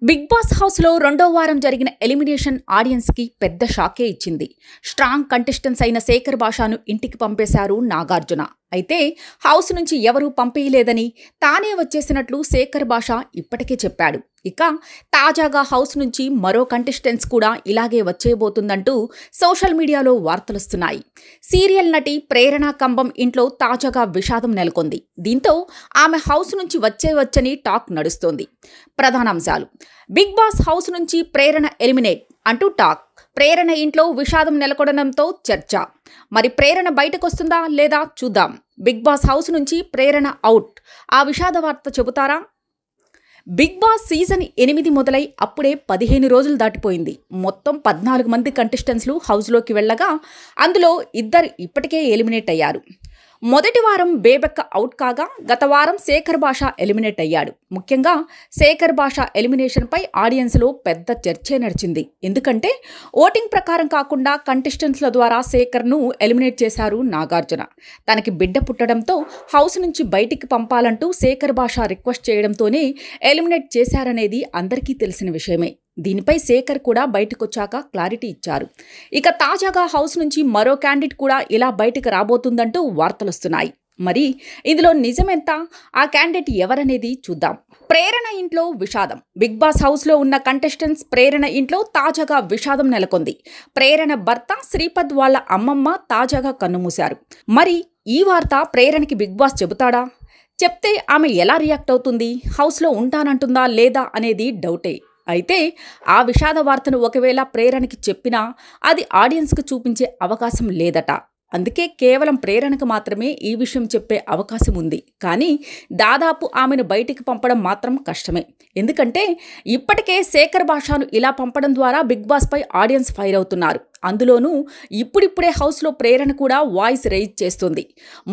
Big boss హౌస్లో రెండో వారం జరిగిన ఎలిమినేషన్ ఆడియన్స్కి పెద్ద షాకే ఇచ్చింది. స్ట్రాంగ్ కంటెస్టెంట్స్ అయిన శేఖర్ భాషను ఇంటికి పంపేశారు నాగార్జున. అయితే హౌస్ నుంచి ఎవరూ పంపేయలేదని, తానే వచ్చేసినట్లు శేఖర్ భాష ఇప్పటికే చెప్పాడు. ఇక తాజాగా హౌస్ నుంచి మరో కంటెస్టెంట్స్ కూడా ఇలాగే వచ్చేయబోతుందంటూ సోషల్ మీడియాలో వార్తలొస్తున్నాయి. సీరియల్ నటి ప్రేరణ కంబం ఇంట్లో తాజాగా విషాదం నెలకొంది. దీంతో ఆమె హౌస్ నుంచి వచ్చేయవచ్చని టాక్ నడుస్తోంది. ప్రధానాంశాలు: బిగ్ బాస్ హౌస్ నుంచి ప్రేరణ ఎలిమినేట్ అంటూ టాక్. ప్రేరణ ఇంట్లో విషాదం నెలకొనడంతో చర్చ. మరి ప్రేరణ బయటకొస్తుందా లేదా చూద్దాం. బిగ్ బాస్ హౌస్ నుంచి ప్రేరణ అవుట్, ఆ విషాద వార్త చెబుతారా? బిగ్ బాస్ సీజన్ 8 మొదలై అప్పుడే 15 రోజులు దాటిపోయింది. మొత్తం 14 మంది కంటెస్టెంట్స్లు హౌస్లోకి వెళ్ళగా అందులో 2 ఇప్పటికే ఎలిమినేట్ అయ్యారు. మొదటి వారం బేబెక్క అవుట్ కాగా, గత వారం శేఖర్ భాష ఎలిమినేట్ అయ్యాడు. ముఖ్యంగా శేఖర్ భాష ఎలిమినేషన్పై ఆడియన్స్లో పెద్ద చర్చే నడిచింది. ఎందుకంటే ఓటింగ్ ప్రకారం కాకుండా కంటెస్టెంట్స్ల ద్వారా శేఖర్ను ఎలిమినేట్ చేశారు నాగార్జున. తనకి బిడ్డ పుట్టడంతో హౌస్ నుంచి బయటికి పంపాలంటూ శేఖర్ భాష రిక్వెస్ట్ చేయడంతోనే ఎలిమినేట్ చేశారనేది అందరికీ తెలిసిన విషయమే. దీనిపై శేఖర్ కూడా బయటకొచ్చాక క్లారిటీ ఇచ్చారు. ఇక తాజాగా హౌస్ నుంచి మరో క్యాండిడేట్ కూడా ఇలా బయటకు రాబోతుందంటూ వార్తలొస్తున్నాయి. మరి ఇందులో నిజమెంత, ఆ క్యాండిడేట్ ఎవరనేది చూద్దాం. ప్రేరణ ఇంట్లో విషాదం. బిగ్ బాస్ హౌస్లో ఉన్న కంటెస్టెంట్స్ ప్రేరణ ఇంట్లో తాజాగా విషాదం నెలకొంది. ప్రేరణ భర్త శ్రీపద్ వాళ్ళ అమ్మమ్మ తాజాగా కన్నుమూశారు. మరి ఈ వార్త ప్రేరణకి బిగ్ బాస్ చెబుతాడా? చెప్తే ఆమె ఎలా రియాక్ట్ అవుతుంది? హౌస్లో ఉంటానంటుందా లేదా అనేది డౌటే. అయితే ఆ విషాద వార్తను ఒకవేళ ప్రేరణకి చెప్పినా అది ఆడియన్స్కు చూపించే అవకాశం లేదట. అందుకే కేవలం ప్రేరణకు మాత్రమే ఈ విషయం చెప్పే అవకాశం ఉంది. కానీ దాదాపు ఆమెను బయటికి పంపడం మాత్రం కష్టమే. ఎందుకంటే ఇప్పటికే శేఖర్ భాషను ఇలా పంపడం ద్వారా బిగ్ బాస్పై ఆడియన్స్ ఫైర్ అవుతున్నారు. అందులోనూ ఇప్పుడిప్పుడే హౌస్లో ప్రేరణ కూడా వాయిస్ రైజ్ చేస్తుంది.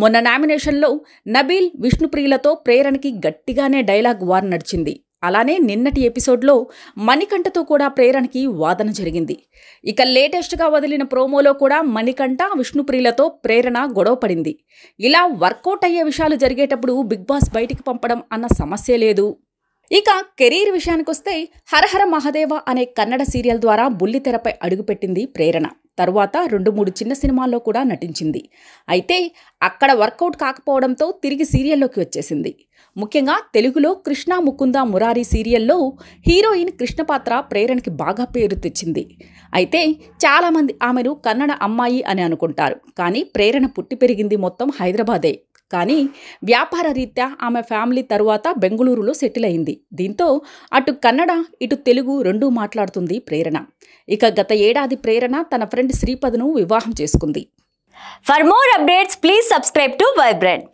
మొన్న నామినేషన్లో నబీల్, విష్ణుప్రియులతో ప్రేరణకి గట్టిగానే డైలాగ్ వార్ నడిచింది. అలానే నిన్నటి ఎపిసోడ్లో మణికంఠతో కూడా ప్రేరణకి వాదన జరిగింది. ఇక లేటెస్ట్గా వదిలిన ప్రోమోలో కూడా మణికంఠ, విష్ణుప్రియులతో ప్రేరణ గొడవ పడింది. ఇలా వర్కౌట్ అయ్యే విషయాలు జరిగేటప్పుడు బిగ్ బాస్ బయటికి పంపడం అన్న సమస్య లేదు. ఇక కెరీర్ విషయానికొస్తే హరహర మహాదేవ అనే కన్నడ సీరియల్ ద్వారా బుల్లితెరపై అడుగుపెట్టింది ప్రేరణ. తరువాత 2-3 చిన్న సినిమాల్లో కూడా నటించింది. అయితే అక్కడ వర్కౌట్ కాకపోవడంతో తిరిగి సీరియల్లోకి వచ్చేసింది. ముఖ్యంగా తెలుగులో కృష్ణ ముకుంద మురారి సీరియల్లో హీరోయిన్ కృష్ణ పాత్ర ప్రేరణకి బాగా పేరు తెచ్చింది. అయితే చాలామంది ఆమెను కన్నడ అమ్మాయి అని అనుకుంటారు. కానీ ప్రేరణ పుట్టి పెరిగింది మొత్తం హైదరాబాదే. కానీ వ్యాపార రీత్యా ఆమె ఫ్యామిలీ తరువాత బెంగళూరులో సెటిల్ అయింది. దీంతో అటు కన్నడ ఇటు తెలుగు రెండూ మాట్లాడుతుంది ప్రేరణ. ఇక గత ఏడాది ప్రేరణ తన ఫ్రెండ్ శ్రీపద్ను వివాహం చేసుకుంది. For more updates, please subscribe to Vibrant.